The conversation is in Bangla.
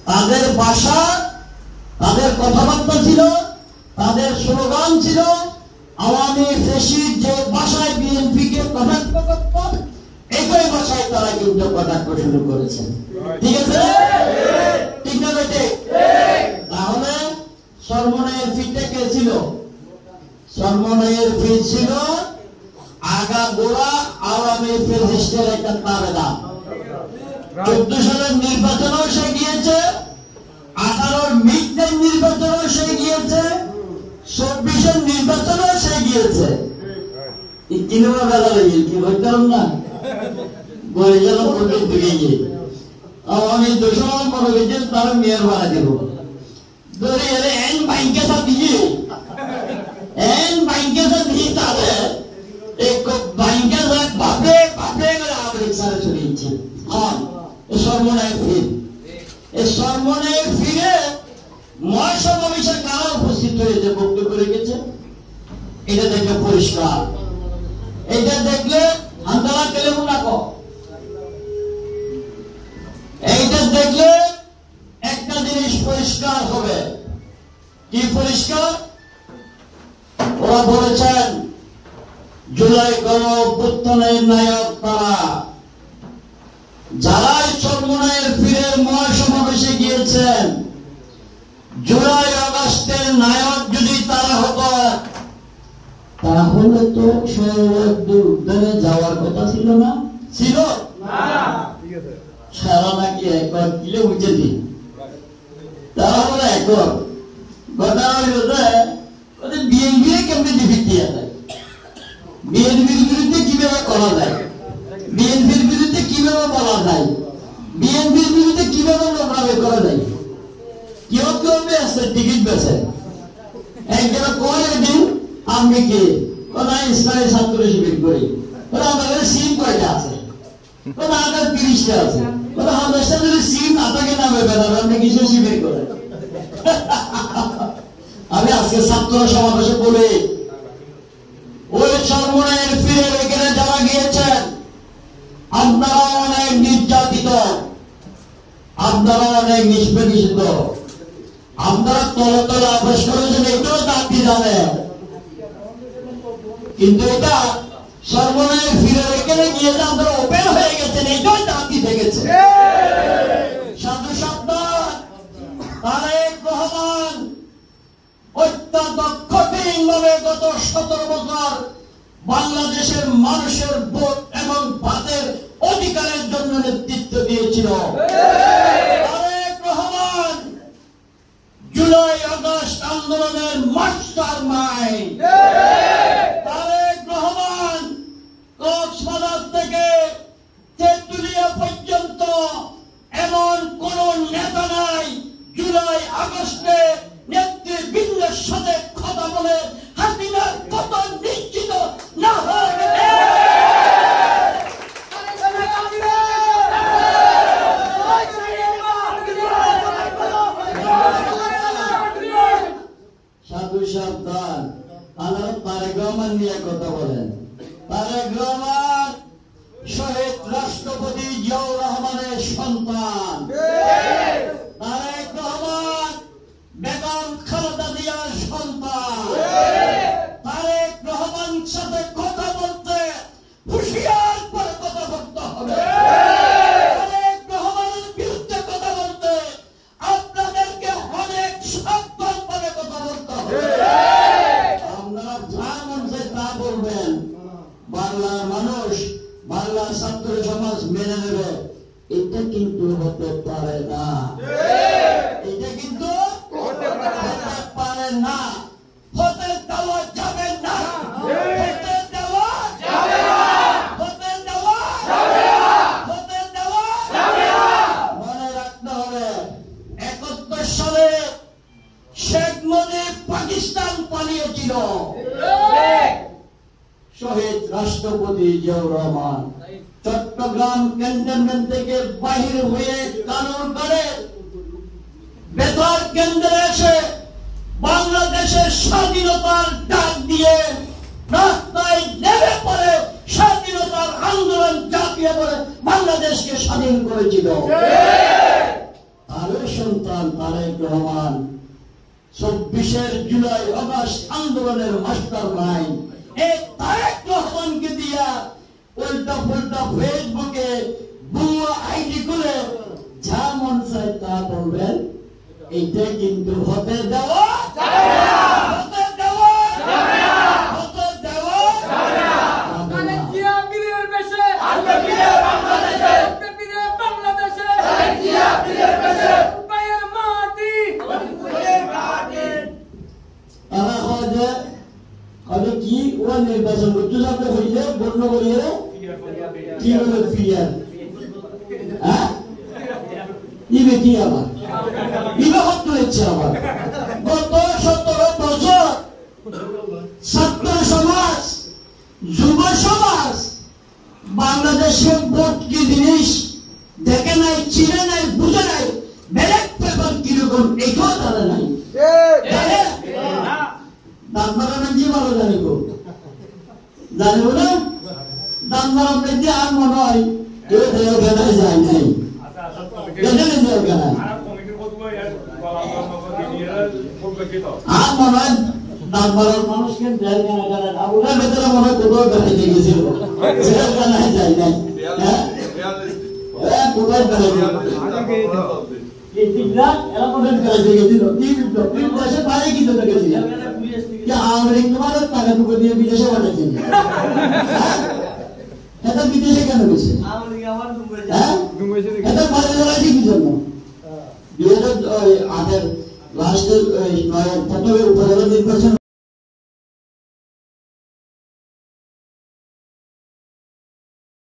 তাদের ভাষা, তাদের কথাবার্তা ছিল, তাদের স্লোগান ছিল আওয়ামী ফ্যাসিস্ট যে ভাষায় বিএনপিকে কটাক্ষ করত, একই ভাষায় তারা কিন্তু কটাক্ষ শুরু করেছেন। ঠিক আছে, ঠিক না বেটে? তাহলে সরমনের ফিটে কে ছিল? সরমনের ফিট ছিল আগা গোড়া আওয়ামী ফ্যাসিস্টের একটা তাবেদার। 14 সালের নির্বাচনেও সে গিয়েছে, 18-র মিড টাইম নির্বাচনেও সে গিয়েছে, 24-এর নির্বাচনেও সে গিয়েছে। কিনবা বেলা লেগে কি বলতাম না বলে গেল ভোটের দিকে গিয়ে আমি দোষণ মনে গেছেন তারা মেয়র বানা দেব ধরে এলে এন বাইকে সব দিয়ে এন বাইকে সব দিয়ে তাহলে এক বাইকে সব বাপরে বাপরে করে আবরিক সারে ছড়িয়েছে। হ্যাঁ, সর্বনায় ফির এই সর্বনায় ফিরে মহাসমাবেশে কারা উপস্থিত হয়েছে বক্তব্য রেখেছে, এটা দেখে পরিষ্কার। এটা দেখলে আন্দোলন পেলে মুনাকো, এইটা দেখলে একটা জিনিস পরিষ্কার হবে। কি পরিষ্কার? ওরা বলেছেন জুলাই গণ অভ্যুত্থানের নায়ক তারা, যারা সর্বনায়ের ফিরের মহাসমাবেশে গিয়েছেন, জুলাই আগস্টের নায়ক যদি তারা হতো তাহলে তো উদ্যানে যাওয়ার কথা ছিল না? ছিল সারা নাকি একবার কিলে বুঝে দিন, তারা হলো একর কথা ওদের বিএনপি কেমনি ডিফিট দেওয়া যায়, বিএনপির বিরুদ্ধে কিভাবে করা যায়, বিএনপির বিরুদ্ধে কিভাবে বলা যায়, বিএনপির বিরুদ্ধে কিভাবে নোংরামি করা যায়। কেউ কেউ বেছে টিকিট বেছে একজন কোন দিন আমি কে কোথায় ইসলামী ছাত্র শিবির করি, আমাদের সিম কয়টা আছে, আমাদের 30টা আছে, আমাদের সাথে যদি সিম না থাকে নামে বেড়াবে আপনি কিসে শিবির করেন? আমি আজকে ছাত্র সমাবেশে বলি ওই সর্বনায়ের ফিরে এখানে যারা গিয়েছেন আপনারা অনেক নির্যাতিত, আপনারা অনেক নিষ্পেষিত, আপনারা তলে তলে আবেশ করেছেন, এটাও দাবি জানেন, কিন্তু এটা সর্বনায়ের ফিরে এখানে গিয়ে যে আপনারা ওপেন হয়ে গেছেন, এটাও দাবি দেখেছে। সাধু সাবধান, তারেক রহমান অত্যাদক্ষভাবে গত 17 বছর বাংলাদেশের মানুষের ভোট এবং ভাতের অধিকারের জন্য নেতৃত্ব দিয়েছিল। তারেক রহমান জুলাই আগস্ট আন্দোলনের মাস্টার মাইন্ড। তারেক রহমান কক্সবাজার থেকে তেঁতুলিয়া পর্যন্ত এমন কোন নেতা নাই জুলাই আগস্টে নেতৃবৃন্দের সাথে কথা বলে হাসিনার পতন নিশ্চিত না হয়। সাধু সাবধান, আল্লাহ তারেক রহমান নিয়ে কথা বলেন। তারেক রহমান শহীদ রাষ্ট্রপতি জিয়াউর রহমানের সন্তান। তারেক রহমান বেগম খালেদা জিয়ার সন্তান। তারেক রহমান সাথে কথা বলতে হুঁশিয়ার করে কথা বলতে হবে। তারেক রহমানের বিরুদ্ধে কথা বলতে আপনাদেরকে অনেক সাবধান ভাবে কথা বলতে হবে। আপনারা যা মন চায় তা বলবেন, বাংলার মানুষ, বাংলার ছাত্র সমাজ মেনে নেবে, এটা কিন্তু হতে পারে না, এটা কিন্তু হতে পারে না, হতে দেওয়া যাবে না, হতে দেওয়া যাবে না, হতে দেওয়া যাবে না, হতে দেওয়া যাবে না। মনে রাখতে হবে 71 সালে শেখ মুজিব পাকিস্তান পালিয়েছিল, শহীদ রাষ্ট্রপতি জিয়াউর রহমান চট্টগ্রাম ক্যান্টনমেন্ট থেকে বাহির হয়ে কানুন করে বেতার কেন্দ্রে এসে বাংলাদেশের স্বাধীনতার ডাক দিয়ে রাস্তায় নেমে পড়ে স্বাধীনতার আন্দোলন জাতীয় করে বাংলাদেশকে স্বাধীন করেছিল। তাহলে সন্তান তারেক রহমান 24 জুলাই আগস্ট আন্দোলনের মাস্টার মাইন্ড। এই তারেক রহমানকে দিয়া উল্টা পুল্টা ফেসবুকে ভুয়া আইডি খুলে যা মন চায় তা বলবেন, এইটা কিন্তু হতে দেওয়া যাবে না, হতে দেওয়া যাবে না, হতে দেওয়া যাবে না। তারেক জিয়া বীরের বেশে আসবে ফিরে বাংলাদেশে, আসবে ফিরে বাংলাদেশে, তারেক জিয়া বীরের বেশে, উপায়ের মাটি ফুলের ঘাটে। তারা হয় যে কি ও নির্বাচন করতে যাবে হইলে বন্য করিয়ে কি বলে ফিয়ার, হ্যাঁ ইবে কি আবার ইবে হতে হচ্ছে আবার। গত 17 বছর ছাত্র সমাজ, যুব সমাজ বাংলাদেশের ভোট কি জিনিস দেখে নাই, চিনে নাই, বুঝে নাই, ব্যালট পেপার কিরকম এটাও জানে নাই। দামদার কি ভালো জানিব, জানিব না দামদার দেখতে আর মনে হয় কেউ দেওয়ায় যায় নাই, দেখেন দেওয়ায় আর মনে হয় দামদারের মানুষকে দেওয়ায় জানেন আপনার ভেতরে মনে হয় কোথাও বেড়াইতে গেছিল, দেওয়ায় যায় নাই, হ্যাঁ কোথায় বেড়াইতে এই 3 লাখ এরা মনে বেড়াইতে গেছিল, 3 বছর বাইরে কিন্তু গেছিল যে আমেরিক তোমার টাকা টুকু দিয়ে বিদেশে পাঠাচ্ছেন, এটা বিদেশে কেন গেছে, হ্যাঁ এটা বাইরে বেড়াইছে কি জন্য? 2008 লাস্টের 9 প্রথমে উপজেলা নির্বাচন